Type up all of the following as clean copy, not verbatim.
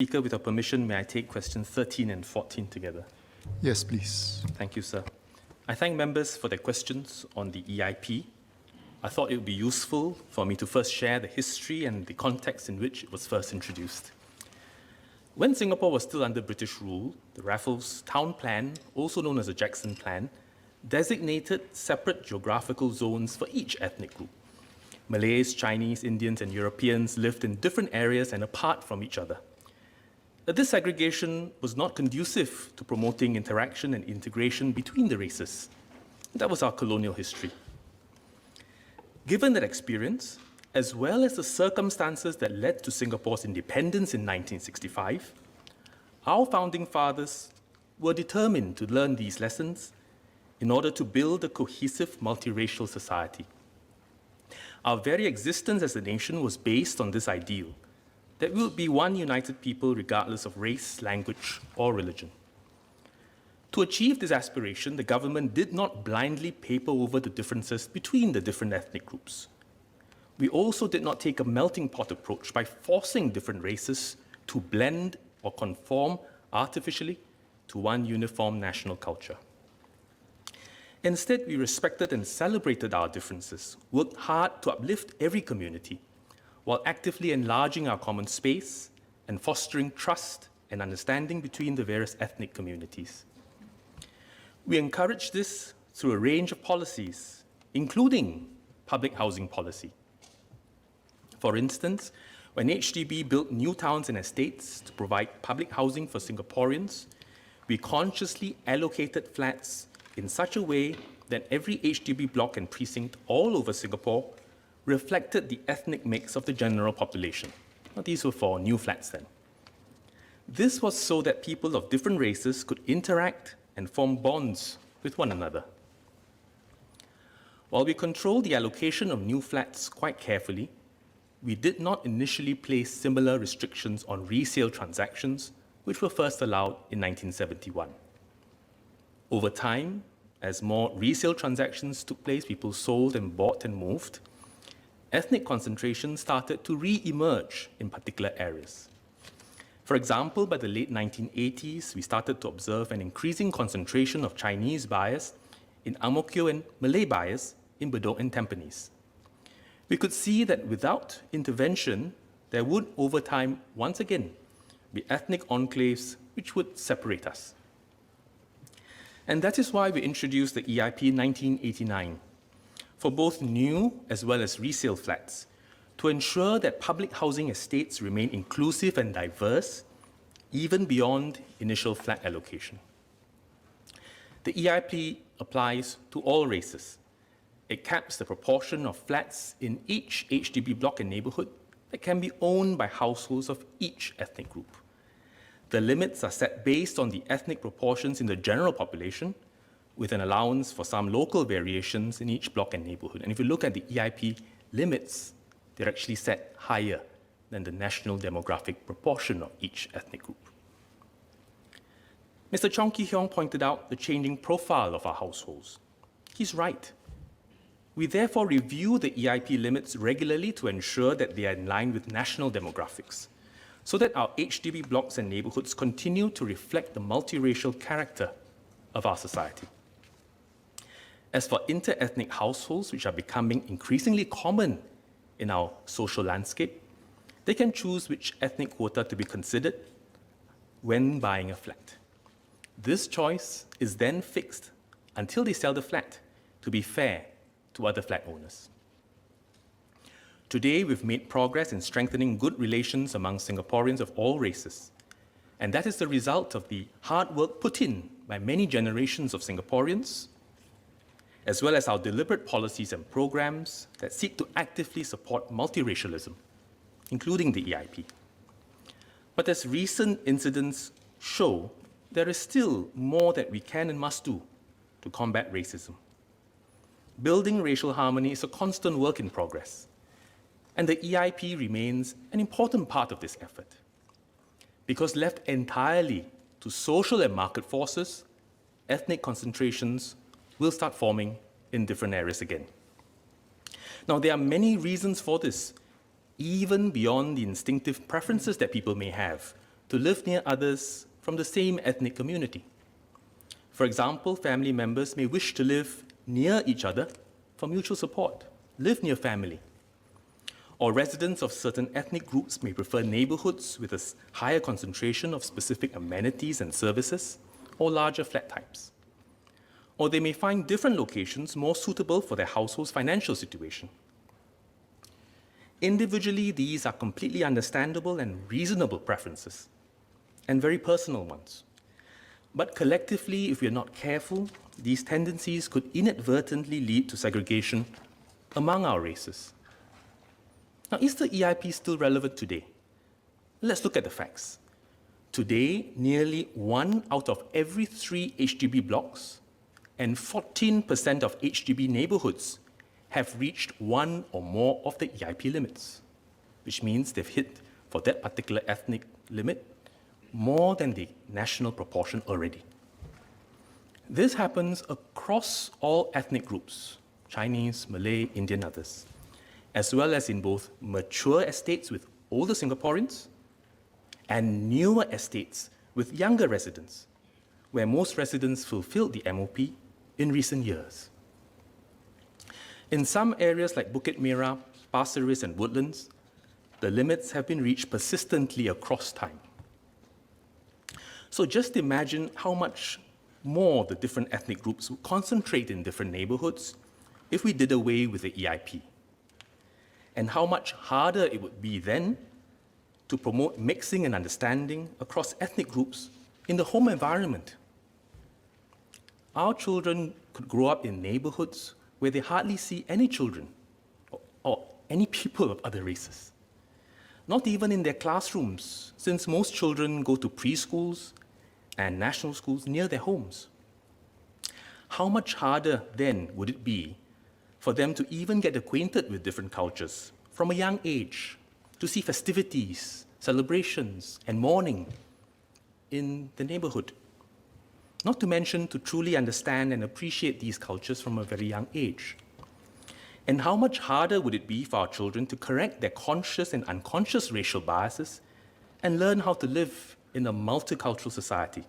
Speaker, with your permission, may I take questions 13 and 14 together? Yes, please. Thank you, sir. I thank members for their questions on the EIP. I thought it would be useful for me to first share the history and the context in which it was first introduced. When Singapore was still under British rule, the Raffles Town Plan, also known as the Jackson Plan, designated separate geographical zones for each ethnic group. Malays, Chinese, Indians, and Europeans lived in different areas and apart from each other. This segregation was not conducive to promoting interaction and integration between the races. That was our colonial history. Given that experience, as well as the circumstances that led to Singapore's independence in 1965, our founding fathers were determined to learn these lessons in order to build a cohesive multiracial society. Our very existence as a nation was based on this ideal, that we would be one united people regardless of race, language, or religion. To achieve this aspiration, the government did not blindly paper over the differences between the different ethnic groups. We also did not take a melting pot approach by forcing different races to blend or conform artificially to one uniform national culture. Instead, we respected and celebrated our differences, worked hard to uplift every community, while actively enlarging our common space and fostering trust and understanding between the various ethnic communities. We encourage this through a range of policies, including public housing policy. For instance, when HDB built new towns and estates to provide public housing for Singaporeans, we consciously allocated flats in such a way that every HDB block and precinct all over Singapore reflected the ethnic mix of the general population. Now, these were for new flats then. This was so that people of different races could interact and form bonds with one another. While we controlled the allocation of new flats quite carefully, we did not initially place similar restrictions on resale transactions, which were first allowed in 1971. Over time, as more resale transactions took place, people sold and bought and moved, ethnic concentration started to re-emerge in particular areas. For example, by the late 1980s, we started to observe an increasing concentration of Chinese buyers in Ang Mo Kio and Malay buyers in Bedok and Tampines. We could see that without intervention, there would, over time, once again, be ethnic enclaves which would separate us. And that is why we introduced the EIP in 1989, for both new as well as resale flats, to ensure that public housing estates remain inclusive and diverse, even beyond initial flat allocation. The EIP applies to all races. It caps the proportion of flats in each HDB block and neighborhood that can be owned by households of each ethnic group. The limits are set based on the ethnic proportions in the general population, with an allowance for some local variations in each block and neighborhood. And if you look at the EIP limits, they're actually set higher than the national demographic proportion of each ethnic group. Mr. Chong Ki Hiong pointed out the changing profile of our households. He's right. We therefore review the EIP limits regularly to ensure that they are in line with national demographics, so that our HDB blocks and neighborhoods continue to reflect the multiracial character of our society. As for inter-ethnic households, which are becoming increasingly common in our social landscape, they can choose which ethnic quota to be considered when buying a flat. This choice is then fixed until they sell the flat to be fair to other flat owners. Today, we've made progress in strengthening good relations among Singaporeans of all races, and that is the result of the hard work put in by many generations of Singaporeans, as well as our deliberate policies and programs that seek to actively support multiracialism, including the EIP. But as recent incidents show, there is still more that we can and must do to combat racism. Building racial harmony is a constant work in progress, and the EIP remains an important part of this effort. Because left entirely to social and market forces, ethnic concentrations will start forming in different areas again. Now, there are many reasons for this, even beyond the instinctive preferences that people may have to live near others from the same ethnic community. For example, family members may wish to live near each other for mutual support, live near family. Or residents of certain ethnic groups may prefer neighborhoods with a higher concentration of specific amenities and services, or larger flat types. Or they may find different locations more suitable for their household's financial situation. Individually, these are completely understandable and reasonable preferences, and very personal ones. But collectively, if we are not careful, these tendencies could inadvertently lead to segregation among our races. Now, is the EIP still relevant today? Let's look at the facts. Today, nearly 1 out of every 3 HDB blocks and 14% of HDB neighborhoods have reached one or more of the EIP limits, which means they've hit, for that particular ethnic limit, more than the national proportion already. This happens across all ethnic groups, Chinese, Malay, Indian, others, as well as in both mature estates with older Singaporeans and newer estates with younger residents, where most residents fulfilled the MOP in recent years. In some areas like Bukit Merah, Pasir Ris, and Woodlands, the limits have been reached persistently across time. So just imagine how much more the different ethnic groups would concentrate in different neighborhoods if we did away with the EIP, and how much harder it would be then to promote mixing and understanding across ethnic groups in the home environment. Our children could grow up in neighborhoods where they hardly see any children or any people of other races. Not even in their classrooms, since most children go to preschools and national schools near their homes. How much harder then would it be for them to even get acquainted with different cultures from a young age, to see festivities, celebrations, and mourning in the neighborhood? Not to mention to truly understand and appreciate these cultures from a very young age. And how much harder would it be for our children to correct their conscious and unconscious racial biases and learn how to live in a multicultural society?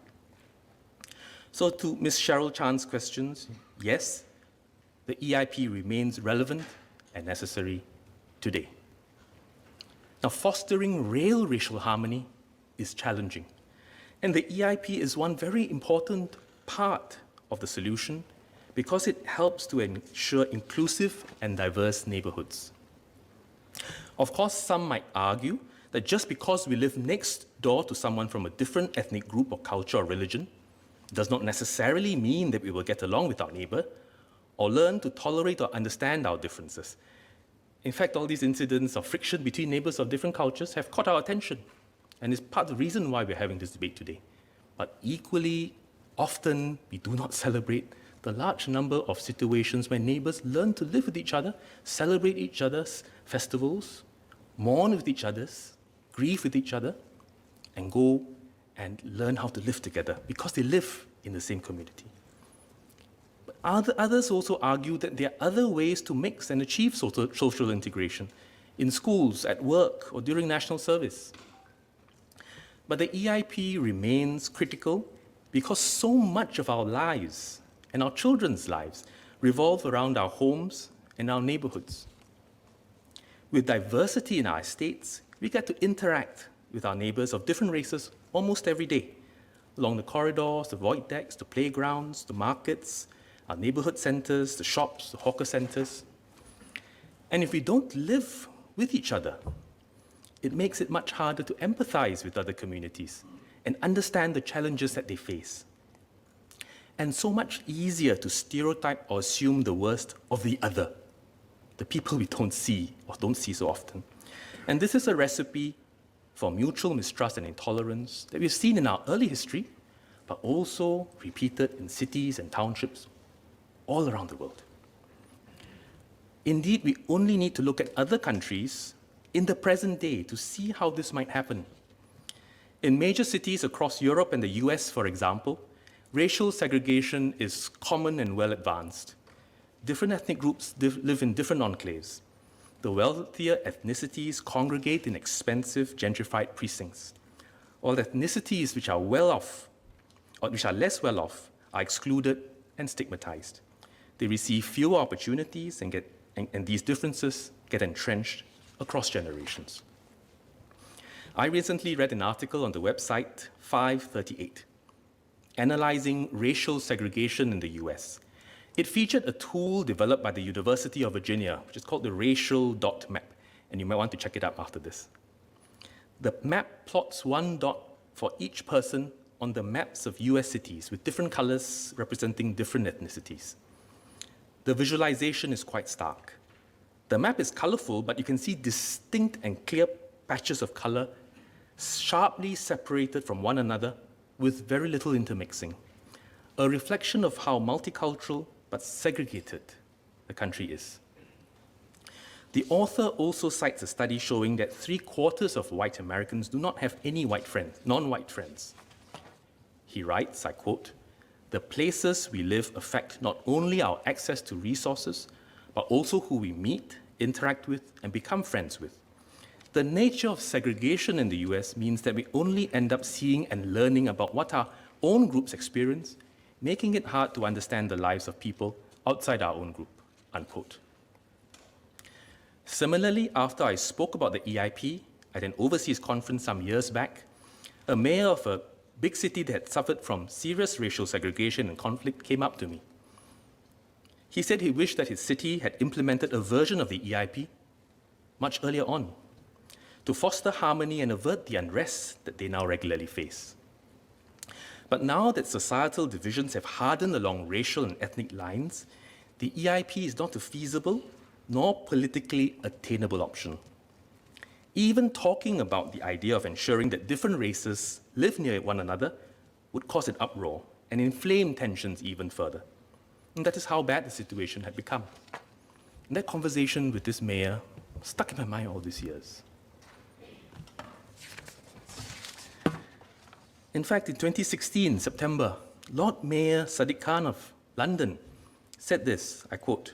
So to Ms. Cheryl Chan's questions, yes, the EIP remains relevant and necessary today. Now, fostering real racial harmony is challenging, and the EIP is one very important part of the solution because it helps to ensure inclusive and diverse neighborhoods. Of course, some might argue that just because we live next door to someone from a different ethnic group or culture or religion does not necessarily mean that we will get along with our neighbor or learn to tolerate or understand our differences. In fact, all these incidents of friction between neighbors of different cultures have caught our attention and is part of the reason why we're having this debate today. But equally often, we do not celebrate the large number of situations where neighbors learn to live with each other, celebrate each other's festivals, mourn with each other's, grieve with each other, and go and learn how to live together because they live in the same community. But others also argue that there are other ways to mix and achieve social integration in schools, at work, or during national service. But the EIP remains critical because so much of our lives and our children's lives revolve around our homes and our neighborhoods. With diversity in our estates, we get to interact with our neighbors of different races almost every day, along the corridors, the void decks, the playgrounds, the markets, our neighborhood centers, the shops, the hawker centers. And if we don't live with each other, it makes it much harder to empathize with other communities and understand the challenges that they face. And so much easier to stereotype or assume the worst of the other, the people we don't see or don't see so often. And this is a recipe for mutual mistrust and intolerance that we've seen in our early history, but also repeated in cities and townships all around the world. Indeed, we only need to look at other countries in the present day to see how this might happen. In major cities across Europe and the US, for example, racial segregation is common and well advanced. Different ethnic groups live in different enclaves. The wealthier ethnicities congregate in expensive, gentrified precincts, while ethnicities which are well off, or which are less well off, are excluded and stigmatized. They receive fewer opportunities and these differences get entrenched across generations. I recently read an article on the website 538, analyzing racial segregation in the US. It featured a tool developed by the University of Virginia, which is called the Racial Dot Map, and you might want to check it out after this. The map plots one dot for each person on the maps of US cities with different colors representing different ethnicities. The visualization is quite stark. The map is colorful, but you can see distinct and clear patches of color sharply separated from one another with very little intermixing, a reflection of how multicultural but segregated the country is. The author also cites a study showing that 3/4 of white Americans do not have any non-white friends. He writes, I quote, "The places we live affect not only our access to resources, but also who we meet, interact with, and become friends with. The nature of segregation in the US means that we only end up seeing and learning about what our own groups experience, making it hard to understand the lives of people outside our own group," unquote. Similarly, after I spoke about the EIP at an overseas conference some years back, a mayor of a big city that had suffered from serious racial segregation and conflict came up to me. He said he wished that his city had implemented a version of the EIP much earlier on to foster harmony and avert the unrest that they now regularly face. But now that societal divisions have hardened along racial and ethnic lines, the EIP is not a feasible nor politically attainable option. Even talking about the idea of ensuring that different races live near one another would cause an uproar and inflame tensions even further. And that is how bad the situation had become. And that conversation with this mayor stuck in my mind all these years. In fact, in 2016, September, Lord Mayor Sadiq Khan of London said this, I quote,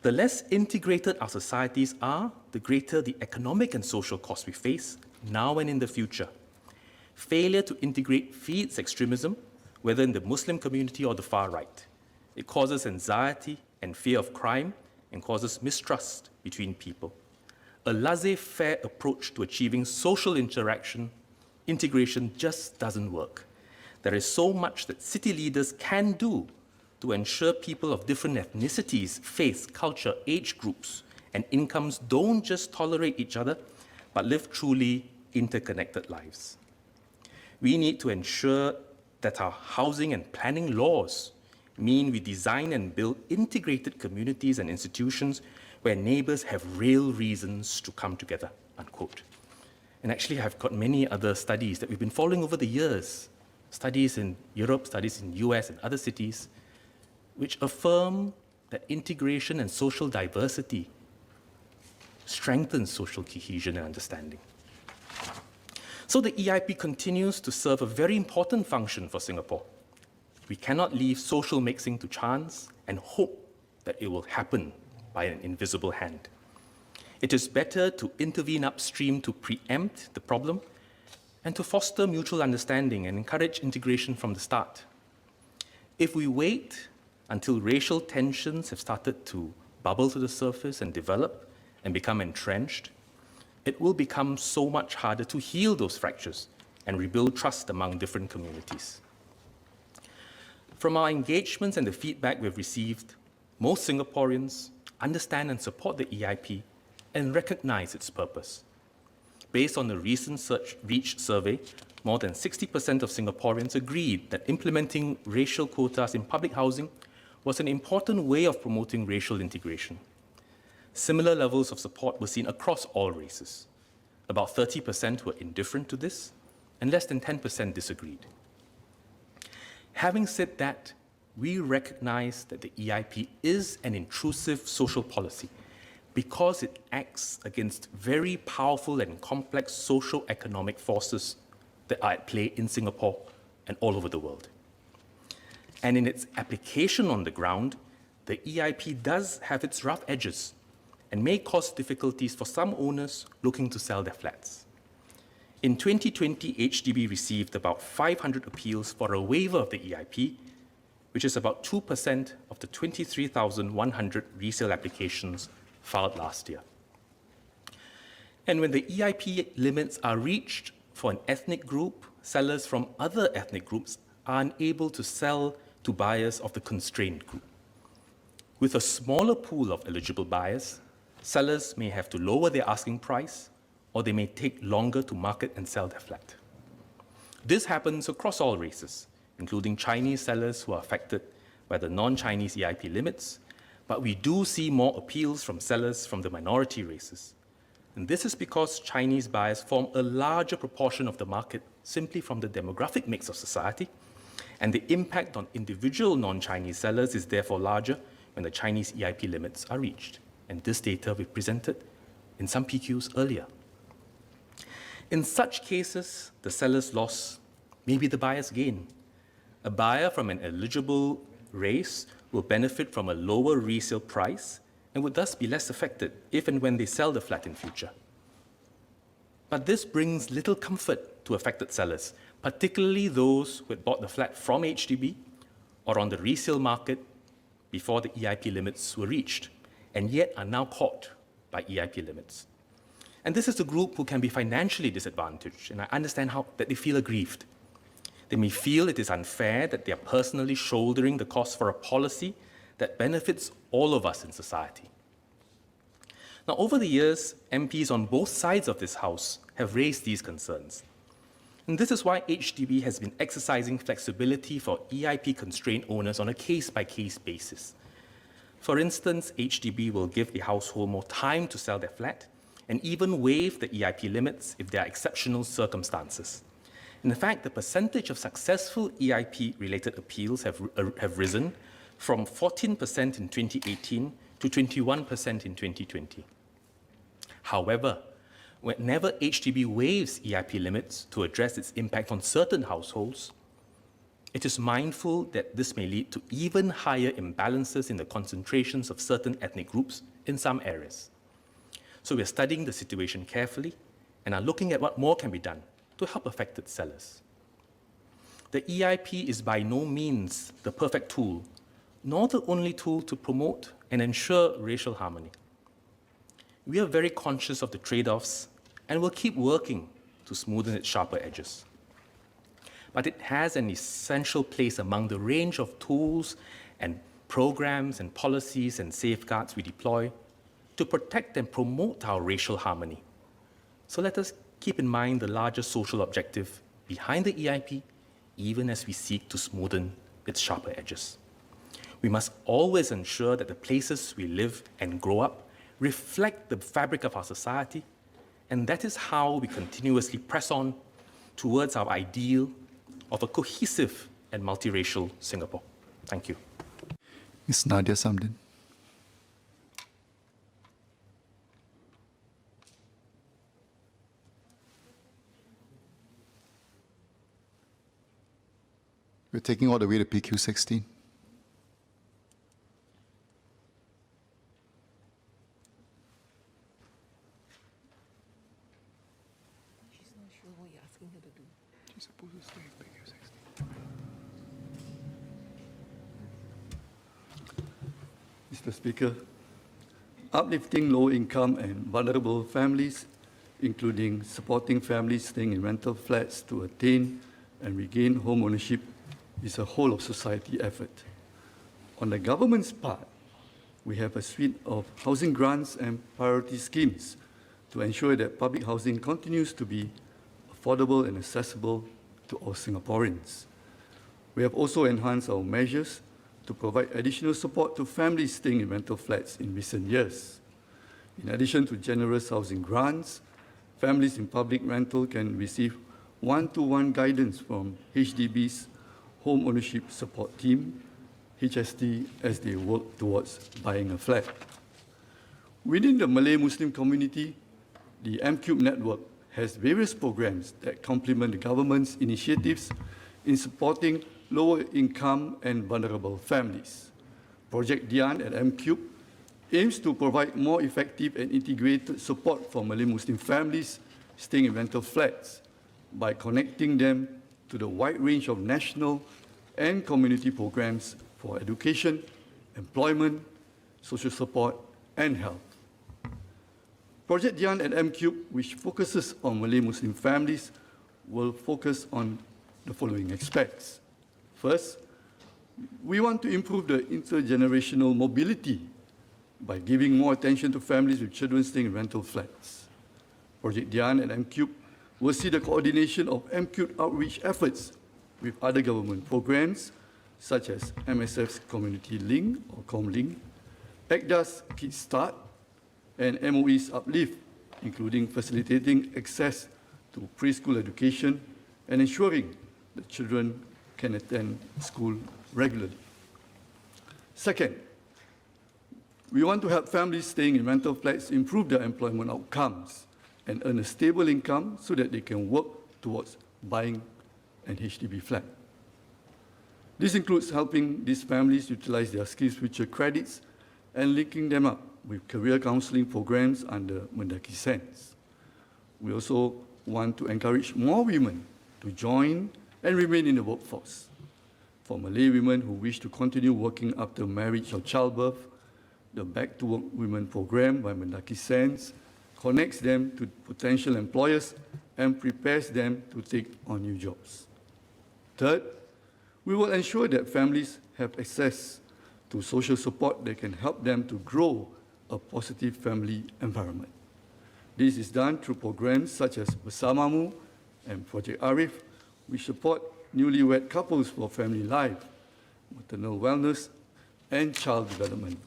"The less integrated our societies are, the greater the economic and social costs we face now and in the future. Failure to integrate feeds extremism, whether in the Muslim community or the far right. It causes anxiety and fear of crime and causes mistrust between people. A laissez-faire approach to achieving social integration just doesn't work. There is so much that city leaders can do to ensure people of different ethnicities, faiths, culture, age groups, and incomes don't just tolerate each other, but live truly interconnected lives. We need to ensure that our housing and planning laws mean we design and build integrated communities and institutions where neighbors have real reasons to come together," unquote. And actually, I've got many other studies that we've been following over the years, studies in Europe, studies in US and other cities, which affirm that integration and social diversity strengthens social cohesion and understanding. So the EIP continues to serve a very important function for Singapore. We cannot leave social mixing to chance and hope that it will happen by an invisible hand. It is better to intervene upstream to preempt the problem and to foster mutual understanding and encourage integration from the start. If we wait until racial tensions have started to bubble to the surface and develop and become entrenched, it will become so much harder to heal those fractures and rebuild trust among different communities. From our engagements and the feedback we've received, most Singaporeans understand and support the EIP and recognize its purpose. Based on the recent Reach survey, more than 60% of Singaporeans agreed that implementing racial quotas in public housing was an important way of promoting racial integration. Similar levels of support were seen across all races. About 30% were indifferent to this, and less than 10% disagreed. Having said that, we recognize that the EIP is an intrusive social policy because it acts against very powerful and complex socio-economic forces that are at play in Singapore and all over the world. And in its application on the ground, the EIP does have its rough edges and may cause difficulties for some owners looking to sell their flats. In 2020, HDB received about 500 appeals for a waiver of the EIP, which is about 2% of the 23,100 resale applications filed last year. And when the EIP limits are reached for an ethnic group, sellers from other ethnic groups are unable to sell to buyers of the constrained group. With a smaller pool of eligible buyers, sellers may have to lower their asking price, or they may take longer to market and sell their flat. This happens across all races, including Chinese sellers who are affected by the non-Chinese EIP limits, but we do see more appeals from sellers from the minority races. And this is because Chinese buyers form a larger proportion of the market simply from the demographic mix of society, and the impact on individual non-Chinese sellers is therefore larger when the Chinese EIP limits are reached. And this data we presented in some PQs earlier. In such cases, the seller's loss may be the buyer's gain. A buyer from an eligible race will benefit from a lower resale price and would thus be less affected if and when they sell the flat in future. But this brings little comfort to affected sellers, particularly those who had bought the flat from HDB or on the resale market before the EIP limits were reached, and yet are now caught by EIP limits. And this is the group who can be financially disadvantaged, and I understand that they feel aggrieved. They may feel it is unfair that they are personally shouldering the cost for a policy that benefits all of us in society. Now, over the years, MPs on both sides of this House have raised these concerns. And this is why HDB has been exercising flexibility for EIP-constrained owners on a case-by-case basis. For instance, HDB will give the household more time to sell their flat and even waive the EIP limits if there are exceptional circumstances. In fact, the percentage of successful EIP-related appeals have risen from 14% in 2018 to 21% in 2020. However, whenever HDB waives EIP limits to address its impact on certain households, it is mindful that this may lead to even higher imbalances in the concentrations of certain ethnic groups in some areas. So we're studying the situation carefully and are looking at what more can be done to help affected sellers. The EIP is by no means the perfect tool, nor the only tool to promote and ensure racial harmony. We are very conscious of the trade-offs and will keep working to smoothen its sharper edges. But it has an essential place among the range of tools and programs and policies and safeguards we deploy to protect and promote our racial harmony. So let us keep in mind the larger social objective behind the EIP, even as we seek to smoothen its sharper edges. We must always ensure that the places we live and grow up reflect the fabric of our society, and that is how we continuously press on towards our ideal of a cohesive and multiracial Singapore. Thank you. Ms. Nadia Samdin. We're taking all the way to PQ 16. She's not sure what you're asking her to do. She's supposed to stay in PQ 16. Mr. Speaker, uplifting low-income and vulnerable families, including supporting families staying in rental flats to attain and regain home ownership, is a whole-of-society effort. On the government's part, we have a suite of housing grants and priority schemes to ensure that public housing continues to be affordable and accessible to all Singaporeans. We have also enhanced our measures to provide additional support to families staying in rental flats in recent years. In addition to generous housing grants, families in public rental can receive one-to-one guidance from HDB's Home Ownership Support Team, HST, as they work towards buying a flat. Within the Malay Muslim community, the M-Cube network has various programs that complement the government's initiatives in supporting lower income and vulnerable families. Project Dian at M-Cube aims to provide more effective and integrated support for Malay Muslim families staying in rental flats by connecting them to the wide range of national and community programs for education, employment, social support, and health. Project Dian at MCube, which focuses on Malay Muslim families, will focus on the following aspects. First, we want to improve the intergenerational mobility by giving more attention to families with children staying in rental flats. Project Dian at MCube will see the coordination of MCube outreach efforts with other government programs such as MSF's Community Link or ComLink, ECDA's Kickstart, and MOE's Uplift, including facilitating access to preschool education and ensuring that children can attend school regularly. Second, we want to help families staying in rental flats improve their employment outcomes and earn a stable income so that they can work towards buying an HDB flat. This includes helping these families utilize their SkillsFuture credits and linking them up with career counseling programs under Mendaki Sense. We also want to encourage more women to join and remain in the workforce. For Malay women who wish to continue working after marriage or childbirth, the Back to Work Women program by Mendaki Sense connects them to potential employers and prepares them to take on new jobs. Third, we will ensure that families have access to social support that can help them to grow a positive family environment. This is done through programs such as Bersamamu and Project Arif, which support newlywed couples for family life, maternal wellness, and child development.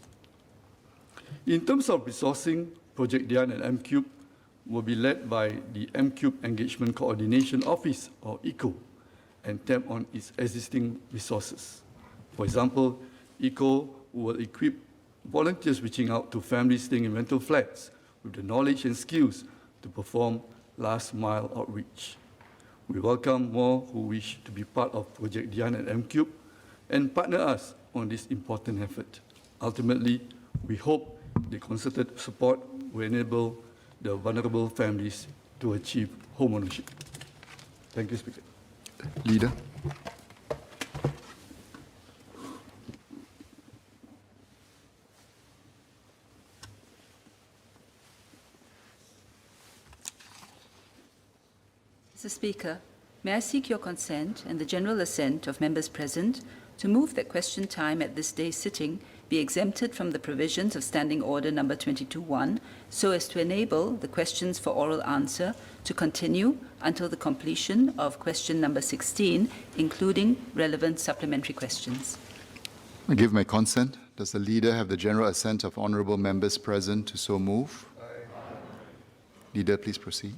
In terms of resourcing, Project Dian at MCube will be led by the MCube Engagement Coordination Office, or ECO, and tap on its existing resources. For example, ECO will equip volunteers reaching out to families staying in rental flats with the knowledge and skills to perform last-mile outreach. We welcome more who wish to be part of Project Dian at MCube and partner us on this important effort. Ultimately, we hope the concerted support will enable the vulnerable families to achieve home ownership. Thank you, Speaker. Leader. Mr. Speaker, may I seek your consent and the general assent of members present to move that question time at this day's sitting be exempted from the provisions of Standing Order number 22.1 so as to enable the questions for oral answer to continue until the completion of question number 16, including relevant supplementary questions. I give my consent. Does the leader have the general assent of honourable members present to so move? Leader, please proceed.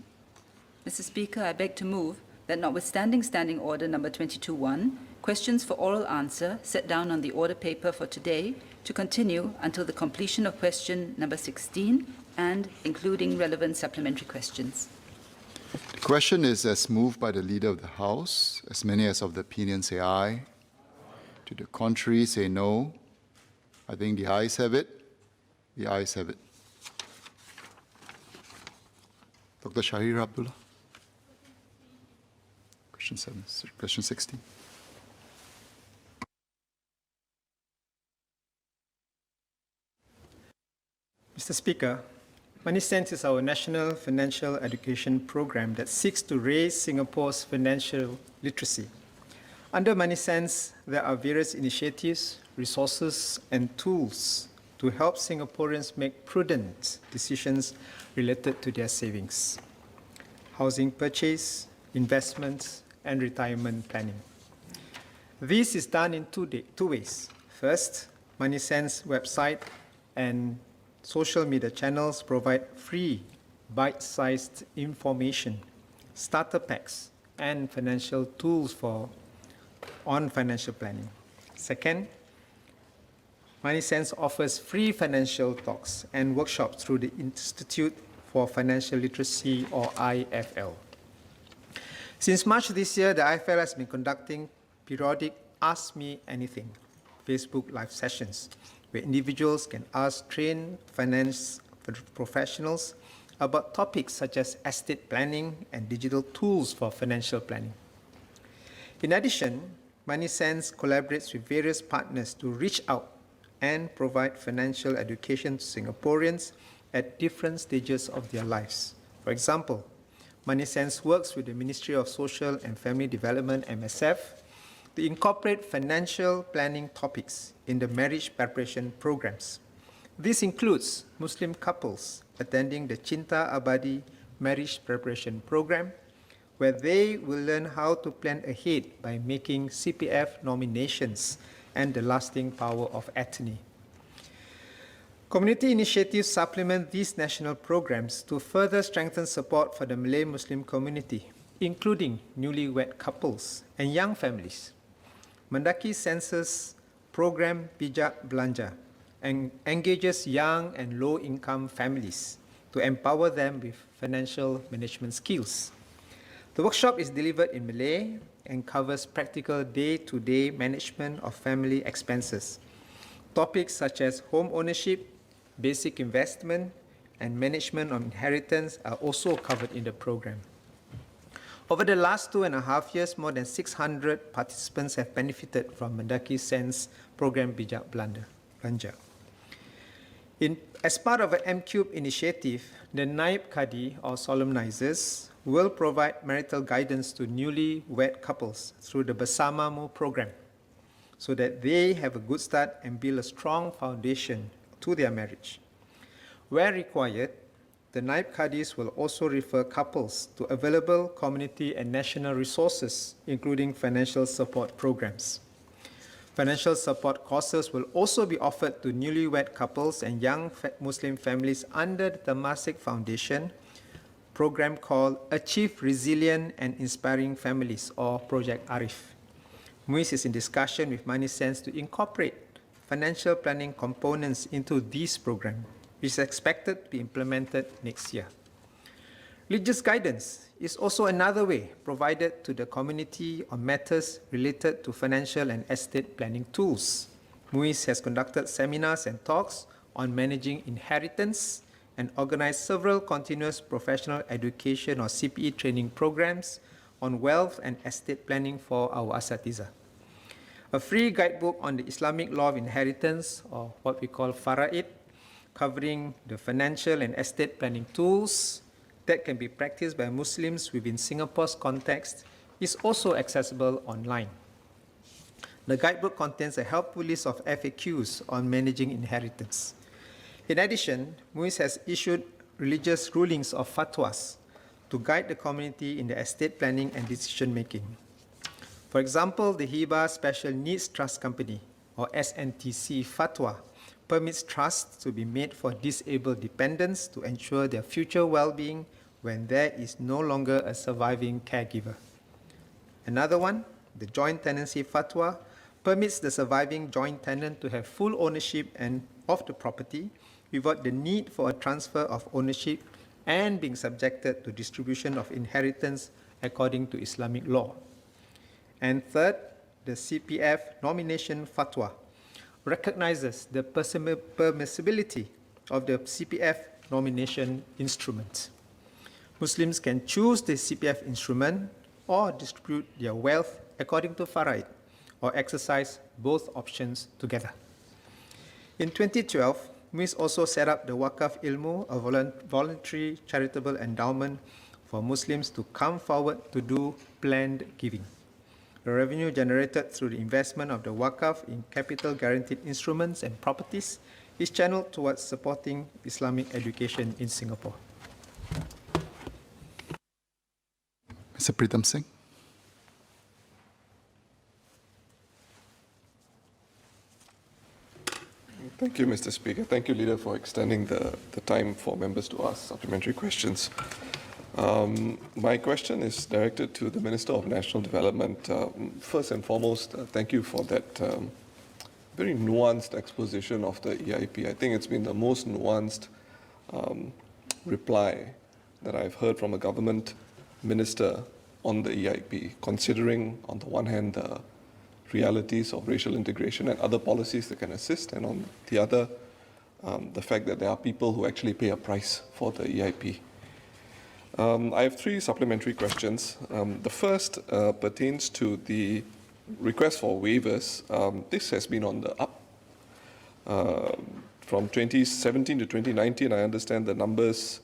Mr. Speaker, I beg to move that notwithstanding Standing Order number 22.1, questions for oral answer set down on the order paper for today to continue until the completion of question number 16 and including relevant supplementary questions. The question is as moved by the leader of the House. As many as of the opinion say aye. To the contrary, say no. I think the ayes have it. The ayes have it. Dr. Shahir Abdullah. Question 7, question 16. Mr. Speaker, Money Sense is our national financial education program that seeks to raise Singapore's financial literacy. Under Money Sense, there are various initiatives, resources, and tools to help Singaporeans make prudent decisions related to their savings, housing purchase, investments, and retirement planning. This is done in two ways. First, Money Sense website and social media channels provide free, bite-sized information, starter packs, and financial tools on financial planning. Second, Money Sense offers free financial talks and workshops through the Institute for Financial Literacy, or IFL. Since March this year, the IFL has been conducting periodic Ask Me Anything Facebook live sessions, where individuals can ask trained finance professionals about topics such as estate planning and digital tools for financial planning. In addition, MoneySense collaborates with various partners to reach out and provide financial education to Singaporeans at different stages of their lives. For example, MoneySense works with the Ministry of Social and Family Development, MSF, to incorporate financial planning topics in the marriage preparation programs. This includes Muslim couples attending the Cinta Abadi marriage preparation program, where they will learn how to plan ahead by making CPF nominations and the lasting power of attorney. Community initiatives supplement these national programs to further strengthen support for the Malay Muslim community, including newlywed couples and young families. Mendaki Census program Bijak Belanja engages young and low-income families to empower them with financial management skills. The workshop is delivered in Malay and covers practical day-to-day management of family expenses. Topics such as home ownership, basic investment, and management of inheritance are also covered in the program. Over the last 2.5 years, more than 600 participants have benefited from Mendaki Sense program Bijak Belanja. As part of an MCube initiative, the Naib Kadi, or solemnizers, will provide marital guidance to newly wed couples through the Bersamamu program so that they have a good start and build a strong foundation to their marriage. Where required, the Naib Kadis will also refer couples to available community and national resources, including financial support programs. Financial support courses will also be offered to newlywed couples and young Muslim families under the Temasek Foundation program called Achieve Resilient and Inspiring Families, or Project Arif. MUIS is in discussion with MoneySense to incorporate financial planning components into this program, which is expected to be implemented next year. Religious guidance is also another way provided to the community on matters related to financial and estate planning tools. MUIS has conducted seminars and talks on managing inheritance and organized several continuous professional education or CPE training programs on wealth and estate planning for our asatiza. A free guidebook on the Islamic law of inheritance, or what we call Fara'id, covering the financial and estate planning tools that can be practiced by Muslims within Singapore's context, is also accessible online. The guidebook contains a helpful list of FAQs on managing inheritance. In addition, MUIS has issued religious rulings of fatwas to guide the community in the estate planning and decision-making. For example, the Hiba Special Needs Trust Company, or SNTC fatwa, permits trusts to be made for disabled dependents to ensure their future well-being when there is no longer a surviving caregiver. Another one, the Joint Tenancy fatwa, permits the surviving joint tenant to have full ownership of the property without the need for a transfer of ownership and being subjected to distribution of inheritance according to Islamic law. And third, the CPF nomination fatwa recognizes the permissibility of the CPF nomination instrument. Muslims can choose the CPF instrument or distribute their wealth according to Faraid, or exercise both options together. In 2012, MUIS also set up the Wakaf Ilmu, a voluntary charitable endowment for Muslims to come forward to do planned giving. The revenue generated through the investment of the Wakaf in capital guaranteed instruments and properties is channeled towards supporting Islamic education in Singapore. Mr. Pritam Singh. Thank you, Mr. Speaker. Thank you, Leader, for extending the time for members to ask supplementary questions. My question is directed to the Minister of National Development. First and foremost, thank you for that very nuanced exposition of the EIP. I think it's been the most nuanced reply that I've heard from a government minister on the EIP, considering, on the one hand, the realities of racial integration and other policies that can assist, and on the other, the fact that there are people who actually pay a price for the EIP. I have three supplementary questions. The first pertains to the request for waivers. This has been on the up. From 2017 to 2019, I understand the numbers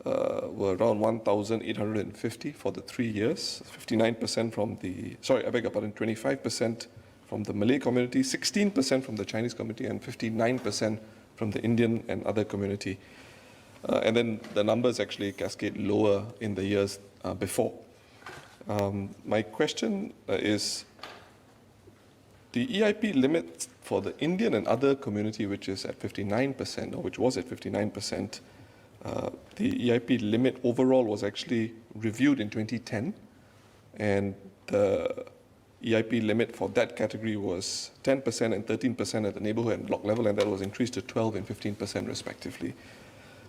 were around 1,850 for the 3 years, 59% from the, sorry, I beg your pardon, 25% from the Malay community, 16% from the Chinese community, and 59% from the Indian and other community. And then the numbers actually cascade lower in the years before. My question is, the EIP limit for the Indian and other community, which is at 59%, or which was at 59%, the EIP limit overall was actually reviewed in 2010, and the EIP limit for that category was 10% and 13% at the neighborhood and block level, and that was increased to 12 and 15% respectively.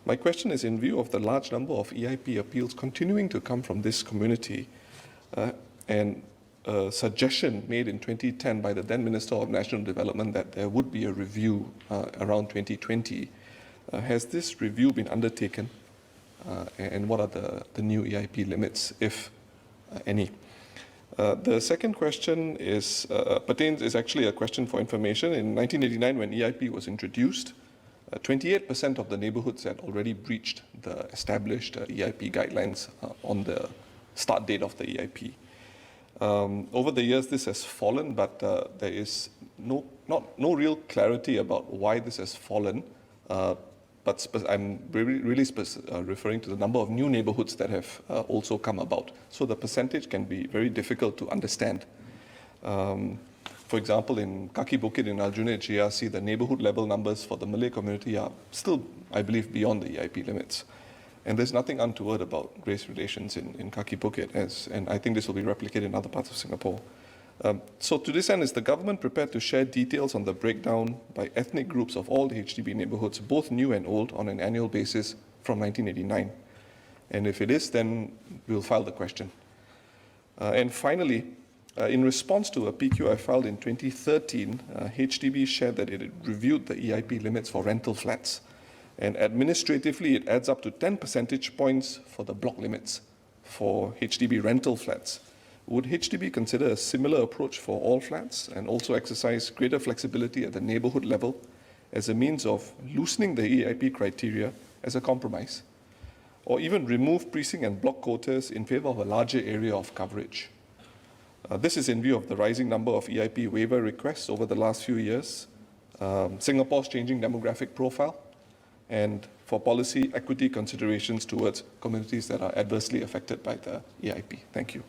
My question is, in view of the large number of EIP appeals continuing to come from this community, and a suggestion made in 2010 by the then Minister of National Development that there would be a review around 2020, has this review been undertaken, and what are the new EIP limits, if any? The second question is actually a question for information. In 1989, when EIP was introduced, 28% of the neighborhoods had already breached the established EIP guidelines on the start date of the EIP. Over the years, this has fallen, but there is no real clarity about why this has fallen. But I'm really referring to the number of new neighborhoods that have also come about. So the percentage can be very difficult to understand. For example, in Kaki Bukit in Aljunied GRC, the neighborhood level numbers for the Malay community are still, I believe, beyond the EIP limits. And there's nothing untoward about race relations in Kaki Bukit, and I think this will be replicated in other parts of Singapore. So to this end, is the government prepared to share details on the breakdown by ethnic groups of all the HDB neighborhoods, both new and old, on an annual basis from 1989? And if it is, then we'll file the question. And finally, in response to a PQ I filed in 2013, HDB shared that it had reviewed the EIP limits for rental flats. And administratively, it adds up to 10 percentage points for the block limits for HDB rental flats. Would HDB consider a similar approach for all flats and also exercise greater flexibility at the neighborhood level as a means of loosening the EIP criteria as a compromise, or even remove precinct and block quotas in favor of a larger area of coverage? This is in view of the rising number of EIP waiver requests over the last few years, Singapore's changing demographic profile, and for policy equity considerations towards communities that are adversely affected by the EIP. Thank you.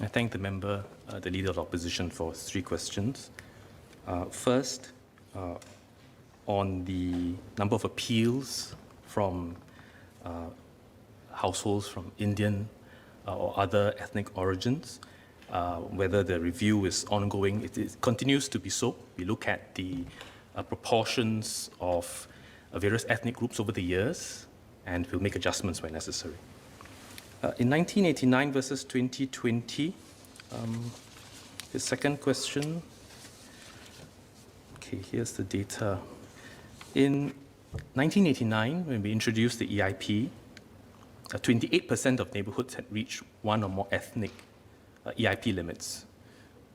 I thank the member, the Leader of the Opposition, for 3 questions. First, on the number of appeals from households from Indian or other ethnic origins, whether the review is ongoing. It continues to be so. We look at the proportions of various ethnic groups over the years, and we'll make adjustments where necessary. In 1989 versus 2020, the second question. Okay, here's the data. In 1989, when we introduced the EIP, 28% of neighborhoods had reached one or more ethnic EIP limits.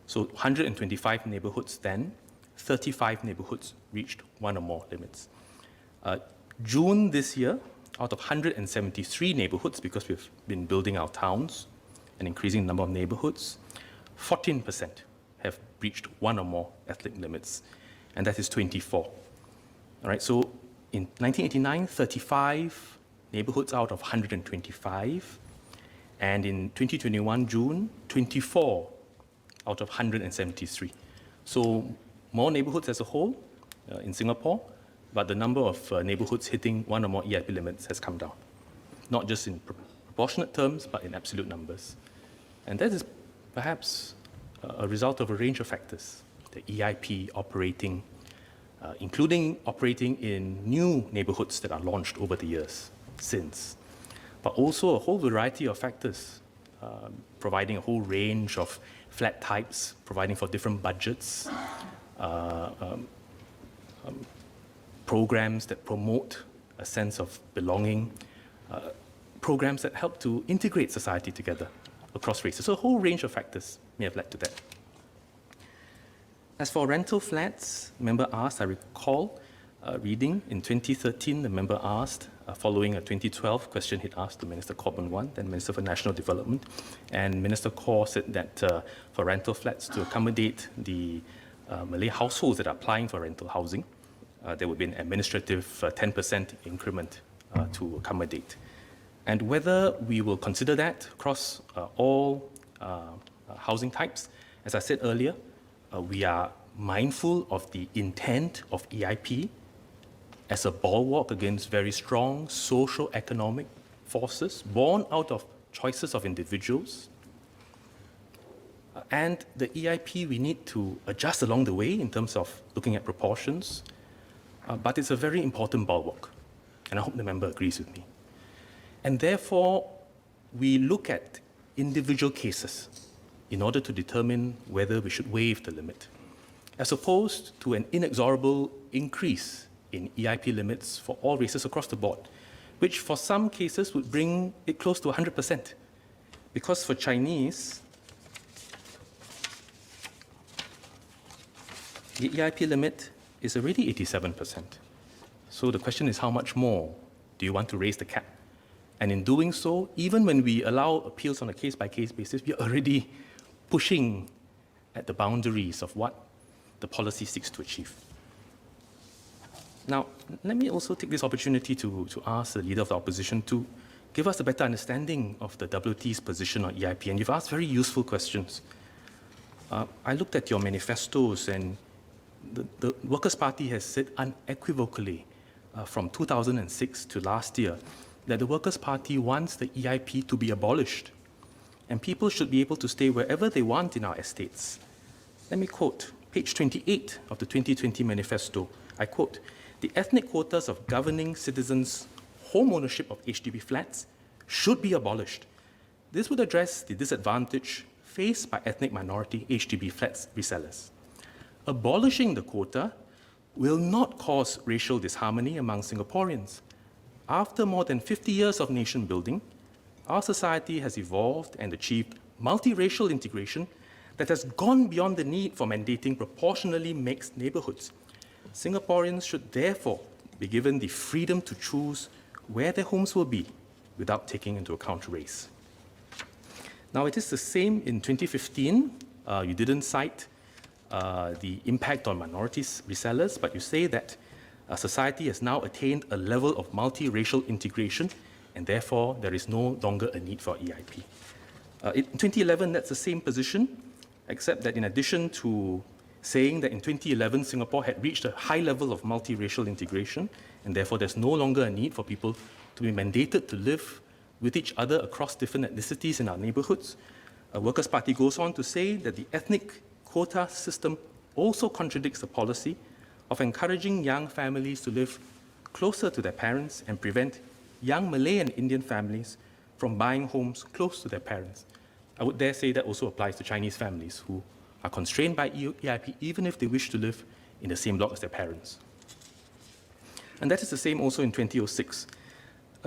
So 125 neighborhoods then, 35 neighborhoods reached one or more limits. June this year, out of 173 neighborhoods, because we've been building our towns and increasing the number of neighborhoods, 14% have breached one or more ethnic limits, and that is 24. All right, so in 1989, 35 neighborhoods out of 125, and in 2021, June, 24 out of 173. So more neighborhoods as a whole in Singapore, but the number of neighborhoods hitting one or more EIP limits has come down, not just in proportionate terms, but in absolute numbers. And that is perhaps a result of a range of factors. The EIP operating, including operating in new neighborhoods that are launched over the years since, but also a whole variety of factors, providing a whole range of flat types, providing for different budgets, programs that promote a sense of belonging, programs that help to integrate society together across races. So a whole range of factors may have led to that. As for rental flats, the member asked, I recall reading in 2013, the member asked, following a 2012 question he'd asked to Minister Corbin Wan, then Minister for National Development, and Minister Kaur said that for rental flats to accommodate the Malay households that are applying for rental housing, there would be an administrative 10% increment to accommodate. And whether we will consider that across all housing types, as I said earlier, we are mindful of the intent of EIP as a bulwark against very strong socio-economic forces born out of choices of individuals. And the EIP we need to adjust along the way in terms of looking at proportions, but it's a very important bulwark, and I hope the member agrees with me. And therefore, we look at individual cases in order to determine whether we should waive the limit, as opposed to an inexorable increase in EIP limits for all races across the board, which for some cases would bring it close to 100%. Because for Chinese, the EIP limit is already 87%. So the question is, how much more do you want to raise the cap? And in doing so, even when we allow appeals on a case-by-case basis, we are already pushing at the boundaries of what the policy seeks to achieve. Now, let me also take this opportunity to ask the Leader of the Opposition to give us a better understanding of the WT's position on EIP. And you've asked very useful questions. I looked at your manifestos, and the Workers' Party has said unequivocally from 2006 to last year that the Workers' Party wants the EIP to be abolished, and people should be able to stay wherever they want in our estates. Let me quote page 28 of the 2020 manifesto. I quote, "The ethnic quotas of governing citizens' home ownership of HDB flats should be abolished. This would address the disadvantage faced by ethnic minority HDB flats resellers. Abolishing the quota will not cause racial disharmony among Singaporeans. After more than 50 years of nation building, our society has evolved and achieved multiracial integration that has gone beyond the need for mandating proportionally mixed neighborhoods. Singaporeans should therefore be given the freedom to choose where their homes will be without taking into account race." Now, it is the same in 2015. You didn't cite the impact on minorities resellers, but you say that society has now attained a level of multiracial integration, and therefore there is no longer a need for EIP. In 2011, that's the same position, except that in addition to saying that in 2011 Singapore had reached a high level of multiracial integration, and therefore there's no longer a need for people to be mandated to live with each other across different ethnicities in our neighborhoods, Workers' Party goes on to say that the ethnic quota system also contradicts the policy of encouraging young families to live closer to their parents and prevent young Malay and Indian families from buying homes close to their parents. I would dare say that also applies to Chinese families who are constrained by EIP even if they wish to live in the same block as their parents. And that is the same also in 2006.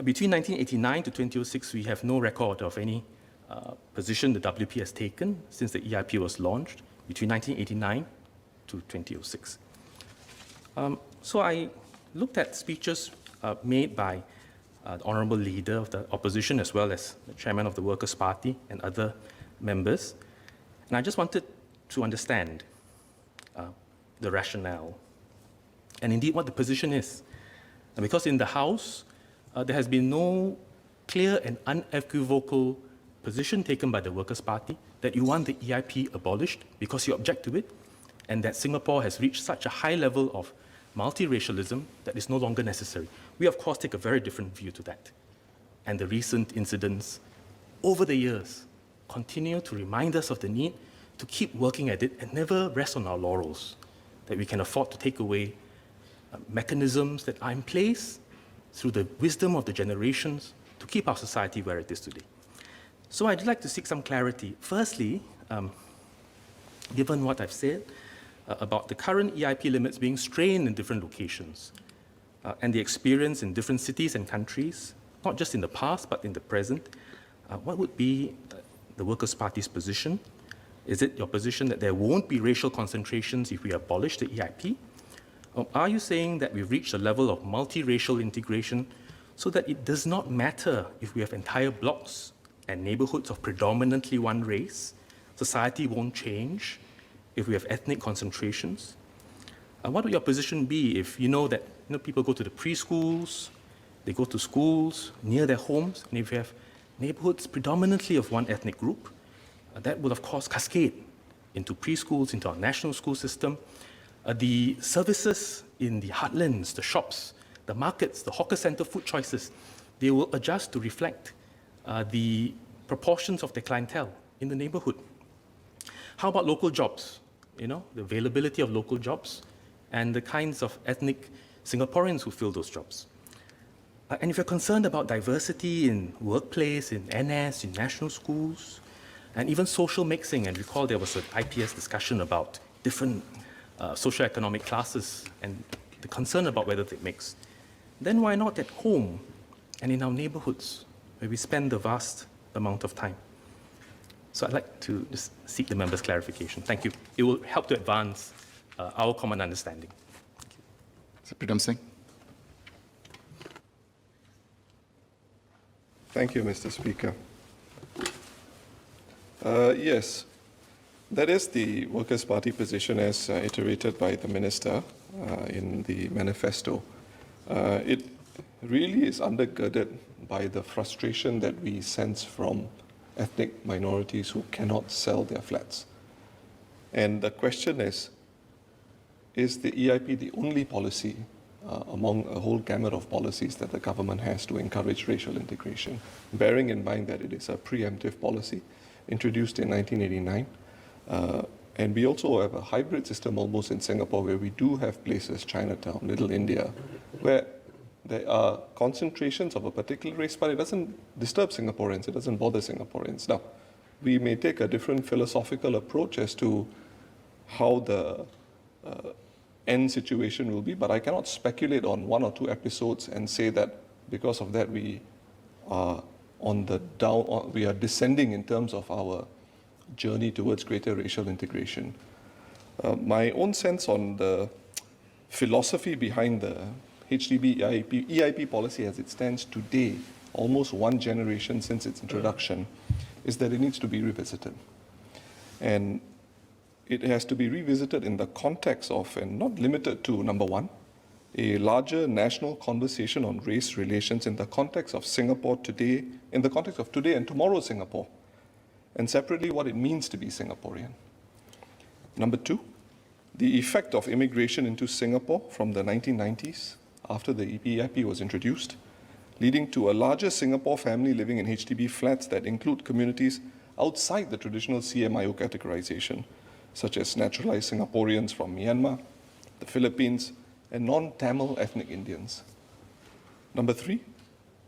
Between 1989 to 2006, we have no record of any position the WP has taken since the EIP was launched between 1989 to 2006. So I looked at speeches made by the Honourable Leader of the Opposition as well as the Chairman of the Workers' Party and other members, and I just wanted to understand the rationale and indeed what the position is. And because in the House, there has been no clear and unequivocal position taken by the Workers' Party that you want the EIP abolished because you object to it, and that Singapore has reached such a high level of multiracialism that is no longer necessary. We, of course, take a very different view to that. And the recent incidents over the years continue to remind us of the need to keep working at it and never rest on our laurels, that we can afford to take away mechanisms that are in place through the wisdom of the generations to keep our society where it is today. So I'd like to seek some clarity. Firstly, given what I've said about the current EIP limits being strained in different locations and the experience in different cities and countries, not just in the past, but in the present, what would be the Workers' Party's position? Is it your position that there won't be racial concentrations if we abolish the EIP? Or are you saying that we've reached a level of multiracial integration so that it does not matter if we have entire blocks and neighborhoods of predominantly one race? Society won't change if we have ethnic concentrations? What would your position be if you know that people go to the preschools, they go to schools near their homes, and if you have neighborhoods predominantly of one ethnic group, that will of course cascade into preschools, into our national school system. The services in the heartlands, the shops, the markets, the hawker center food choices, they will adjust to reflect the proportions of the clientele in the neighborhood. How about local jobs? The availability of local jobs and the kinds of ethnic Singaporeans who fill those jobs. And if you're concerned about diversity in workplace, in NS, in national schools, and even social mixing, and recall there was an IPS discussion about different socioeconomic classes and the concern about whether they mix, then why not at home and in our neighborhoods where we spend the vast amount of time? So I'd like to just seek the members' clarification. Thank you. It will help to advance our common understanding. Mr. Pritam Singh. Thank you, Mr. Speaker. Yes, that is the Workers' Party position as iterated by the Minister in the manifesto. It really is undergirded by the frustration that we sense from ethnic minorities who cannot sell their flats. And the question is the EIP the only policy among a whole gamut of policies that the government has to encourage racial integration, bearing in mind that it is a preemptive policy introduced in 1989. And we also have a hybrid system almost in Singapore where we do have places, Chinatown, Little India, where there are concentrations of a particular race, but it doesn't disturb Singaporeans, it doesn't bother Singaporeans. Now, we may take a different philosophical approach as to how the end situation will be, but I cannot speculate on one or two episodes and say that because of that we are we are descending in terms of our journey towards greater racial integration. My own sense on the philosophy behind the HDB EIP policy as it stands today, almost one generation since its introduction, is that it needs to be revisited. And it has to be revisited in the context of, and not limited to, number one, a larger national conversation on race relations in the context of Singapore today, in the context of today and tomorrow's Singapore, and separately what it means to be Singaporean. Number two, the effect of immigration into Singapore from the 1990s, after the EIP was introduced, leading to a larger Singapore family living in HDB flats that include communities outside the traditional CMIO categorization, such as naturalized Singaporeans from Myanmar, the Philippines, and non-Tamil ethnic Indians. Number three,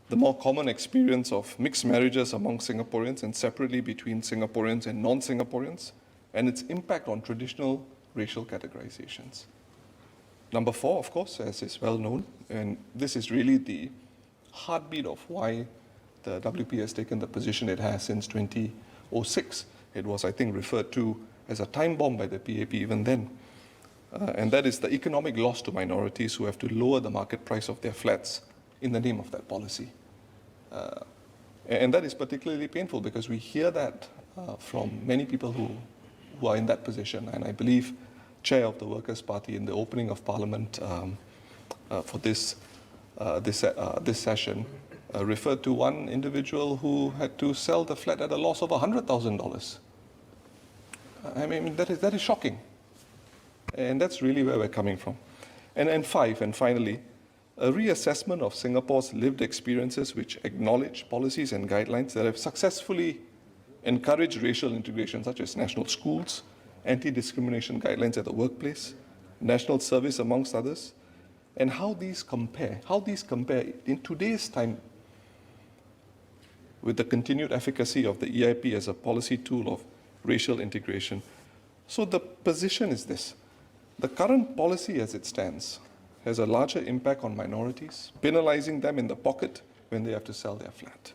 the more common experience of mixed marriages among Singaporeans and separately between Singaporeans and non-Singaporeans, and its impact on traditional racial categorizations. Number four, of course, as is well known, and this is really the heartbeat of why the WP has taken the position it has since 2006. It was, I think, referred to as a time bomb by the PAP even then. And that is the economic loss to minorities who have to lower the market price of their flats in the name of that policy. And that is particularly painful because we hear that from many people who are in that position. And I believe Chair of the Workers' Party in the opening of Parliament for this session referred to one individual who had to sell the flat at a loss of $100,000. I mean, that is shocking. And that's really where we're coming from. And finally, a reassessment of Singapore's lived experiences which acknowledge policies and guidelines that have successfully encourage racial integration, such as national schools, anti-discrimination guidelines at the workplace, national service, amongst others, and how these compare in today's time with the continued efficacy of the EIP as a policy tool of racial integration. So the position is this: the current policy as it stands has a larger impact on minorities, penalizing them in the pocket when they have to sell their flat.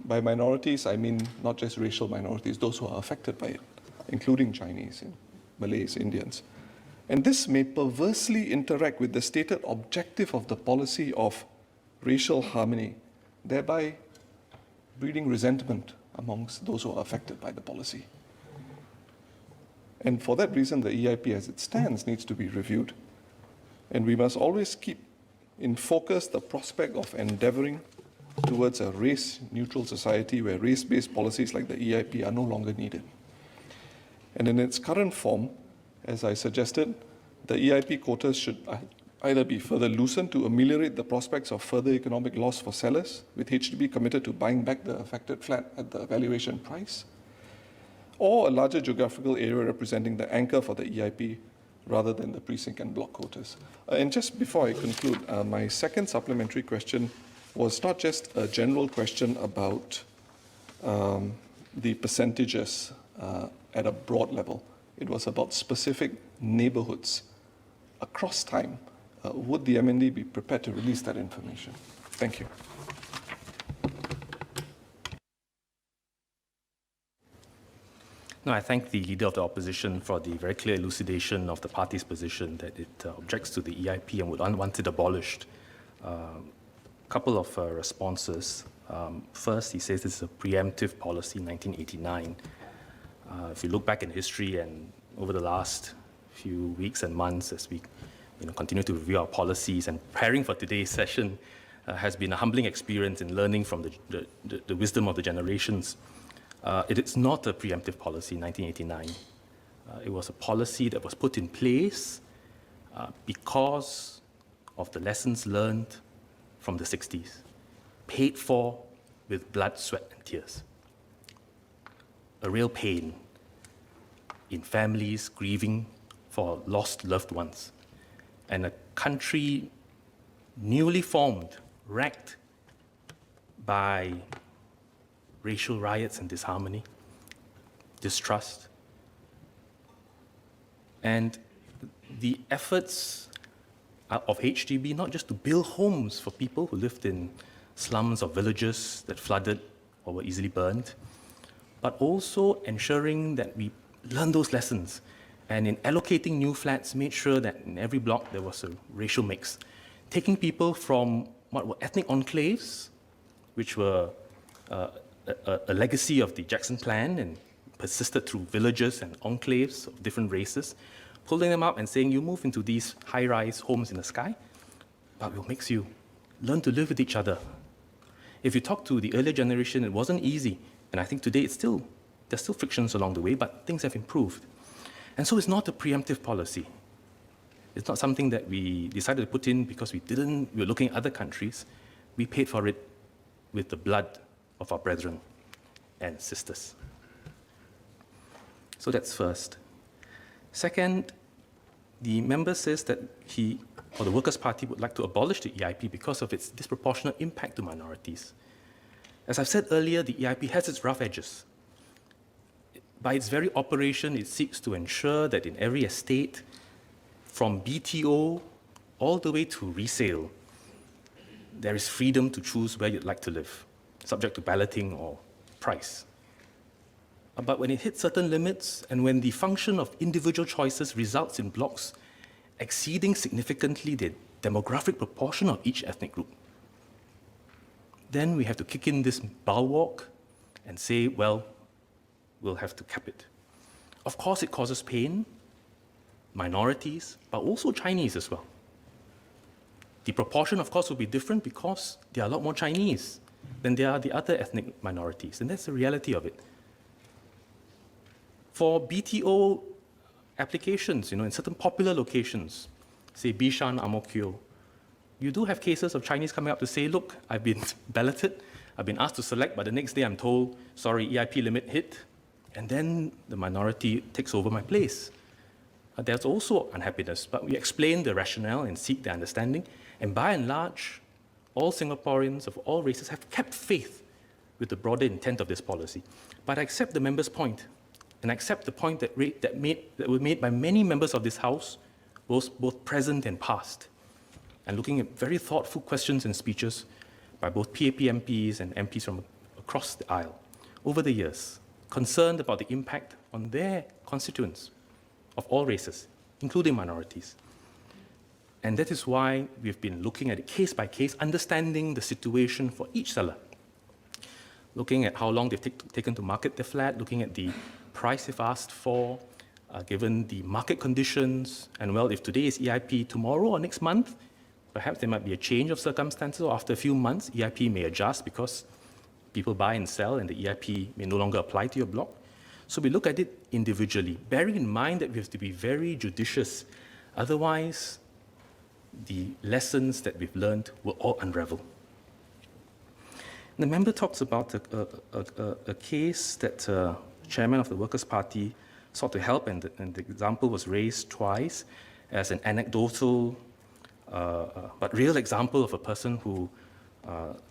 By minorities, I mean not just racial minorities, those who are affected by it, including Chinese, Malays, Indians. And this may perversely interact with the stated objective of the policy of racial harmony, thereby breeding resentment amongst those who are affected by the policy. And for that reason, the EIP as it stands needs to be reviewed. And we must always keep in focus the prospect of endeavoring towards a race-neutral society where race-based policies like the EIP are no longer needed. And in its current form, as I suggested, the EIP quotas should either be further loosened to ameliorate the prospects of further economic loss for sellers, with HDB committed to buying back the affected flat at the valuation price, or a larger geographical area representing the anchor for the EIP rather than the precinct and block quotas. And just before I conclude, my second supplementary question was not just a general question about the percentages at a broad level. It was about specific neighborhoods across time. Would the MND be prepared to release that information? Thank you. No, I thank the Leader of the Opposition for the very clear elucidation of the party's position that it objects to the EIP and would want it abolished. Couple of responses. First, he says this is a preemptive policy, 1989. If you look back in history and over the last few weeks and months as we continue to review our policies and preparing for today's session has been a humbling experience in learning from the wisdom of the generations. It is not a preemptive policy, 1989. It was a policy that was put in place because of the lessons learned from the 60s, paid for with blood, sweat, and tears. A real pain in families grieving for lost loved ones, and a country newly formed, wrecked by racial riots and disharmony, distrust. And the efforts of HDB, not just to build homes for people who lived in slums or villages that flooded or were easily burned, but also ensuring that we learn those lessons. And in allocating new flats, made sure that in every block there was a racial mix, taking people from what were ethnic enclaves, which were a legacy of the Jackson Plan and persisted through villages and enclaves of different races, pulling them up and saying, you move into these high-rise homes in the sky, but we'll mix you. Learn to live with each other. If you talk to the earlier generation, it wasn't easy. And I think today there's still frictions along the way, but things have improved. And so it's not a preemptive policy. It's not something that we decided to put in because we were looking at other countries. We paid for it with the blood of our brethren and sisters. So that's first. Second, the member says that he, or the Workers' Party, would like to abolish the EIP because of its disproportionate impact to minorities. As I've said earlier, the EIP has its rough edges. By its very operation, it seeks to ensure that in every estate, from BTO all the way to resale, there is freedom to choose where you'd like to live, subject to balloting or price. But when it hits certain limits, and when the function of individual choices results in blocks exceeding significantly the demographic proportion of each ethnic group, then we have to kick in this bulwark and say, well, we'll have to cap it. Of course, it causes pain, minorities, but also Chinese as well. The proportion, of course, will be different because there are a lot more Chinese than there are the other ethnic minorities, and that's the reality of it. For BTO applications, in certain popular locations, say Bishan, Ang Mo Kio, you do have cases of Chinese coming up to say, look, I've been balloted, I've been asked to select, but the next day I'm told, sorry, EIP limit hit, and then the minority takes over my place. There's also unhappiness, but we explain the rationale and seek their understanding, and by and large, all Singaporeans of all races have kept faith with the broader intent of this policy. But I accept the member's point, and I accept the point that was made by many members of this House, both present and past, and looking at very thoughtful questions and speeches by both PAP MPs and MPs from across the aisle over the years, concerned about the impact on their constituents of all races, including minorities. And that is why we've been looking at it case by case, understanding the situation for each seller, looking at how long they've taken to market their flat, looking at the price they've asked for, given the market conditions, and well, if today is EIP, tomorrow or next month, perhaps there might be a change of circumstances, or after a few months, EIP may adjust because people buy and sell and the EIP may no longer apply to your block. So we look at it individually, bearing in mind that we have to be very judicious. Otherwise, the lessons that we've learned will all unravel. The member talks about a case that the chairman of the Workers' Party sought to help, and the example was raised twice as an anecdotal but real example of a person who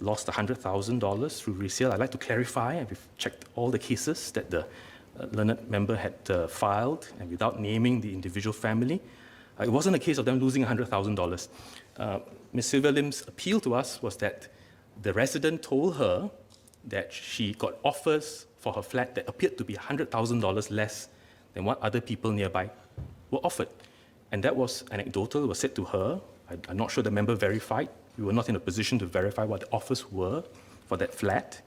lost $100,000 through resale. I'd like to clarify, and we've checked all the cases that the learned member had filed, and without naming the individual family, it wasn't a case of them losing $100,000. Ms. Sylvia Lim's appeal to us was that the resident told her that she got offers for her flat that appeared to be $100,000 less than what other people nearby were offered. And that was anecdotal, it was said to her. I'm not sure the member verified. We were not in a position to verify what the offers were for that flat.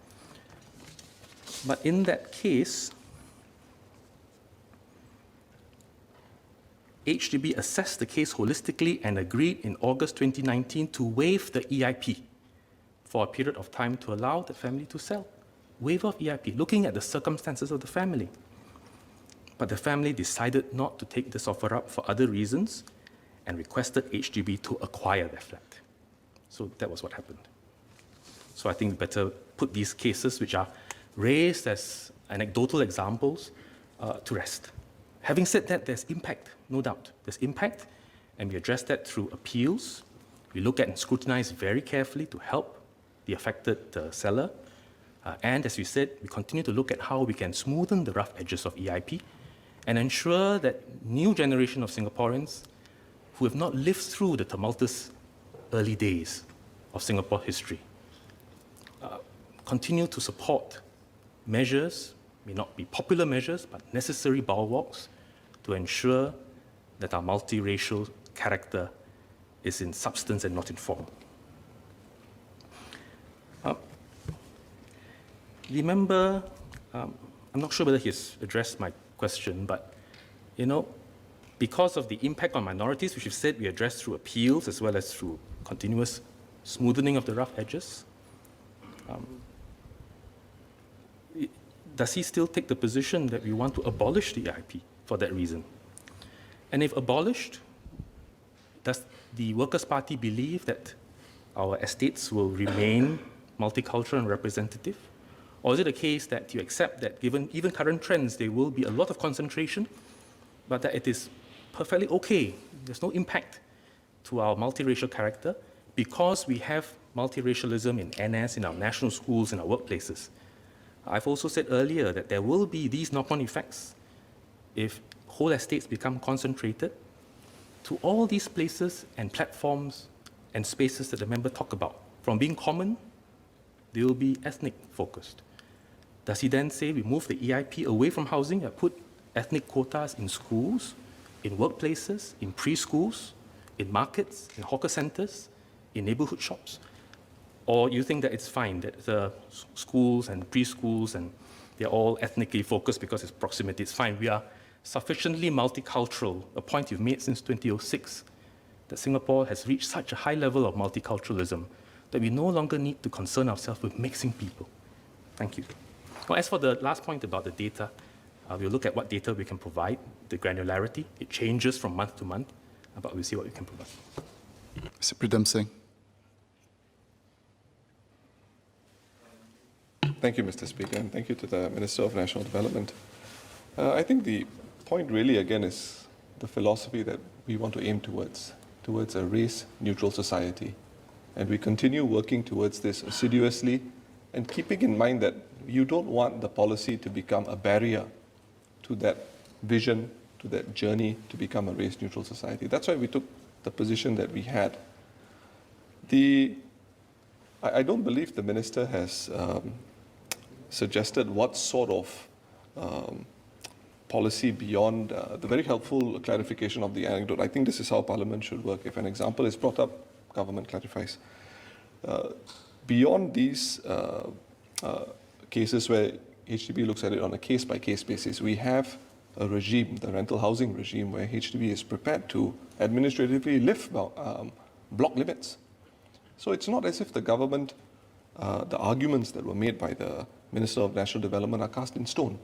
But in that case, HDB assessed the case holistically and agreed in August 2019 to waive the EIP for a period of time to allow the family to sell. Waiver of EIP, looking at the circumstances of the family. But the family decided not to take this offer up for other reasons and requested HDB to acquire their flat. So that was what happened. So I think we better put these cases, which are raised as anecdotal examples, to rest. Having said that, there's impact, no doubt. There's impact, and we address that through appeals. We look at and scrutinize very carefully to help the affected seller. And as we said, we continue to look at how we can smoothen the rough edges of EIP and ensure that new generation of Singaporeans who have not lived through the tumultuous early days of Singapore history continue to support measures, may not be popular measures, but necessary bulwarks to ensure that our multiracial character is in substance and not in form. The member, I'm not sure whether he's addressed my question, but because of the impact on minorities, which we've said we address through appeals as well as through continuous smoothing of the rough edges, does he still take the position that we want to abolish the EIP for that reason? And if abolished, does the Workers' Party believe that our estates will remain multicultural and representative? Or is it a case that you accept that given even current trends, there will be a lot of concentration, but that it is perfectly okay, there's no impact to our multiracial character because we have multiracialism in NS, in our national schools, in our workplaces? I've also said earlier that there will be these knock-on effects if whole estates become concentrated to all these places and platforms and spaces that the member talked about. From being common, they will be ethnic focused. Does he then say we move the EIP away from housing and put ethnic quotas in schools, in workplaces, in preschools, in markets, in hawker centers, in neighborhood shops? Or you think that it's fine that the schools and preschools and they're all ethnically focused because it's proximity, it's fine. We are sufficiently multicultural, a point you've made since 2006, that Singapore has reached such a high level of multiculturalism that we no longer need to concern ourselves with mixing people. Thank you. Well, as for the last point about the data, we'll look at what data we can provide, the granularity. It changes from month to month, but we'll see what we can provide. Mr. Pritam Singh. Thank you, Mr. Speaker, and thank you to the Minister of National Development. I think the point really, again, is the philosophy that we want to aim towards a race-neutral society. And we continue working towards this assiduously and keeping in mind that you don't want the policy to become a barrier to that vision, to that journey to become a race-neutral society. That's why we took the position that we had. I don't believe the Minister has suggested what sort of policy beyond the very helpful clarification of the anecdote. I think this is how Parliament should work. If an example is brought up, government clarifies. Beyond these cases where HDB looks at it on a case-by-case basis, we have a regime, the rental housing regime, where HDB is prepared to administratively lift block limits. So it's not as if the government, the arguments that were made by the Minister of National Development are cast in stone.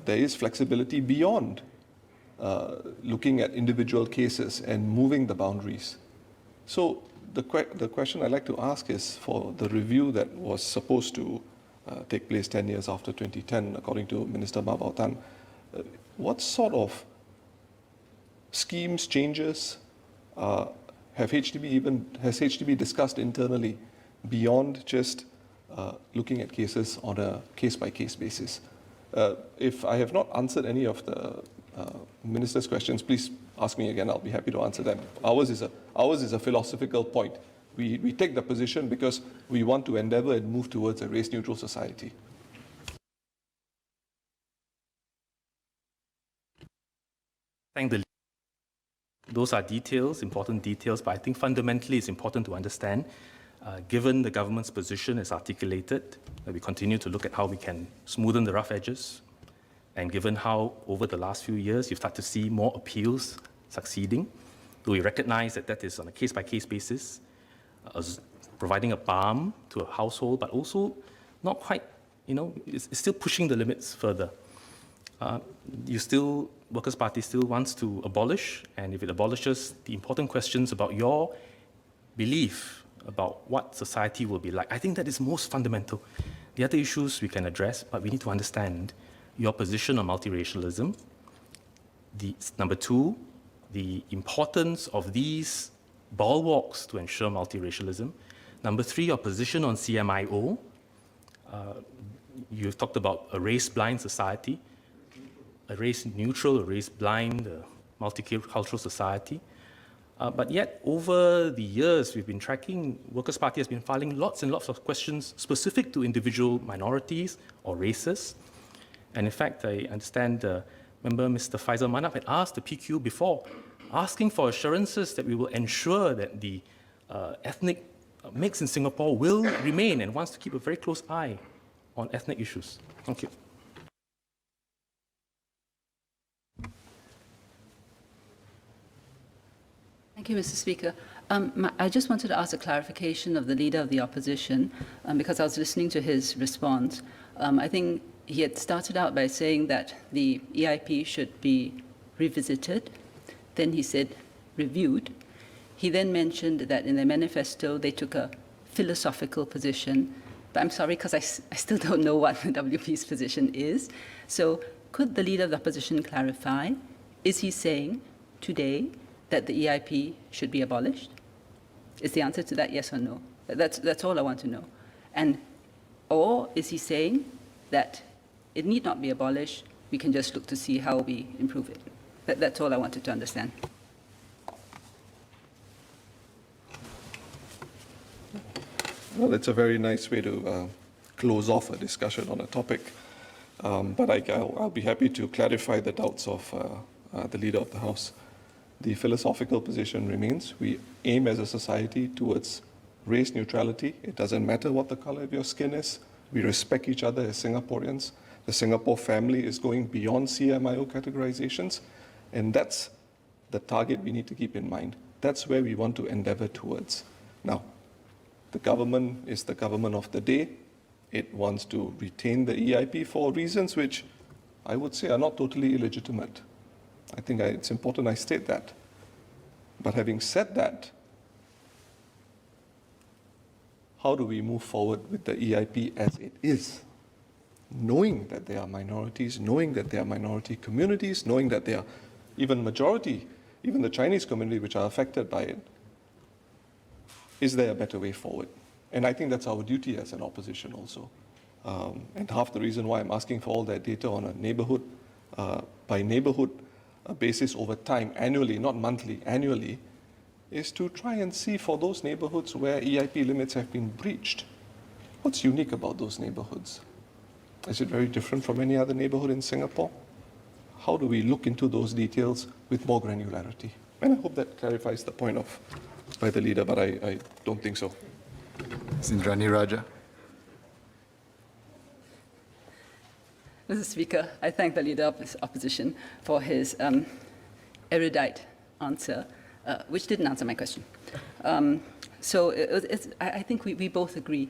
There is flexibility beyond looking at individual cases and moving the boundaries. So the question I'd like to ask is, for the review that was supposed to take place 10 years after 2010, according to Minister Ma Bao Tan, what sort of schemes, changes has HDB discussed internally beyond just looking at cases on a case-by-case basis? If I have not answered any of the Minister's questions, please ask me again. I'll be happy to answer them. Ours is a philosophical point. We take the position because we want to endeavor and move towards a race-neutral society. Thank the. Those are details, important details, but I think fundamentally it's important to understand, given the government's position as articulated, that we continue to look at how we can smoothen the rough edges, and given how over the last few years you've started to see more appeals succeeding, though we recognize that that is on a case-by-case basis, providing a balm to a household, but also not quite, it's still pushing the limits further. Workers' Party still wants to abolish, and if it abolishes, the important questions about your belief about what society will be like, I think that is most fundamental. The other issues we can address, but we need to understand your position on multiracialism. Number two, the importance of these bulwarks to ensure multiracialism. Number three, your position on CMIO. You've talked about a race-blind society, a race-neutral, a race-blind, multicultural society. But yet, over the years we've been tracking, Workers' Party has been filing lots and lots of questions specific to individual minorities or races. And in fact, I understand member Mr. Faisal Manaf had asked the PQ before, asking for assurances that we will ensure that the ethnic mix in Singapore will remain, and wants to keep a very close eye on ethnic issues. Thank you. Thank you, Mr. Speaker. I just wanted to ask a clarification of the Leader of the Opposition, because I was listening to his response. I think he had started out by saying that the EIP should be revisited. Then he said reviewed. He then mentioned that in their manifesto they took a philosophical position. But I'm sorry, because I still don't know what the WP's position is. So could the Leader of the Opposition clarify? Is he saying today that the EIP should be abolished? Is the answer to that yes or no? That's all I want to know. Or is he saying that it need not be abolished, we can just look to see how we improve it? That's all I wanted to understand. Well, it's a very nice way to close off a discussion on a topic. But I'll be happy to clarify the doubts of the Leader of the House. The philosophical position remains. We aim as a society towards race neutrality. It doesn't matter what the color of your skin is. We respect each other as Singaporeans. The Singapore family is going beyond CMIO categorizations, and that's the target we need to keep in mind. That's where we want to endeavor towards. Now, the government is the government of the day. It wants to retain the EIP for reasons which I would say are not totally illegitimate. I think it's important I state that. But having said that, how do we move forward with the EIP as it is, knowing that there are minorities, knowing that there are minority communities, knowing that there are even majority, even the Chinese community, which are affected by it. Is there a better way forward? And I think that's our duty as an opposition also. And half the reason why I'm asking for all that data on a neighborhood by neighborhood basis over time, annually, not monthly, annually, is to try and see for those neighborhoods where EIP limits have been breached, what's unique about those neighborhoods? Is it very different from any other neighborhood in Singapore? How do we look into those details with more granularity? And I hope that clarifies the point of by the leader, but I don't think so. Sindrani Raja. Mr. Speaker, I thank the Leader of the Opposition for his erudite answer, which didn't answer my question. I think we both agree,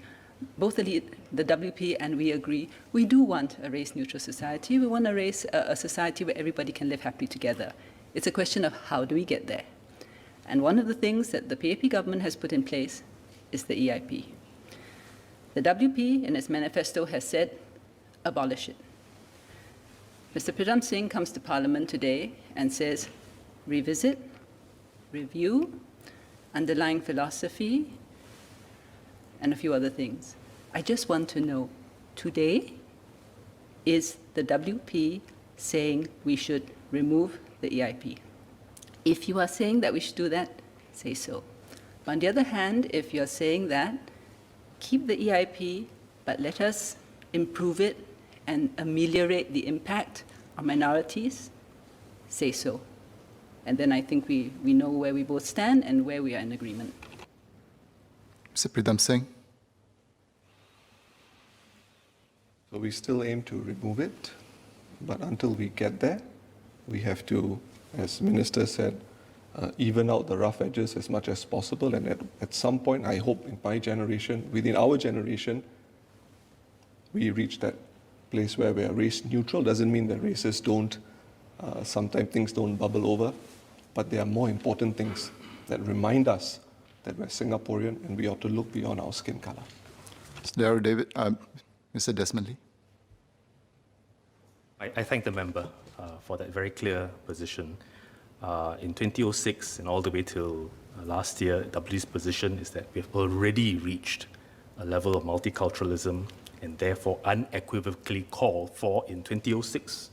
both the WP and we agree, we do want a race-neutral society. We want a society where everybody can live happily together. It's a question of how do we get there. And one of the things that the PAP government has put in place is the EIP. The WP, in its manifesto, has said, abolish it. Mr. Pritam Singh comes to Parliament today and says, revisit, review, underlying philosophy, and a few other things. I just want to know, today, is the WP saying we should remove the EIP? If you are saying that we should do that, say so. On the other hand, if you're saying that, keep the EIP, but let us improve it and ameliorate the impact on minorities, say so. And then I think we know where we both stand and where we are in agreement. Mr. Pritam Singh. So we still aim to remove it, but until we get there, we have to, as Minister said, even out the rough edges as much as possible. And at some point, I hope in my generation, within our generation, we reach that place where we are race neutral. Doesn't mean that races don't, sometimes things don't bubble over, but there are more important things that remind us that we're Singaporean and we ought to look beyond our skin color. Mr. Desmond Lee. I thank the member for that very clear position. In 2006 and all the way till last year, WP's position is that we've already reached a level of multiculturalism and therefore unequivocally call for, in 2006,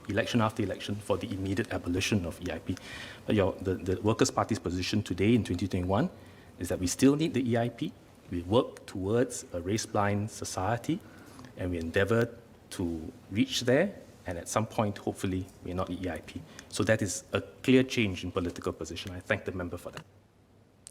election after election, for the immediate abolition of EIP. But the Workers' Party's position today in 2021 is that we still need the EIP. We work towards a race-blind society, and we endeavor to reach there, and at some point, hopefully, we not need EIP. So that is a clear change in political position. I thank the member for that.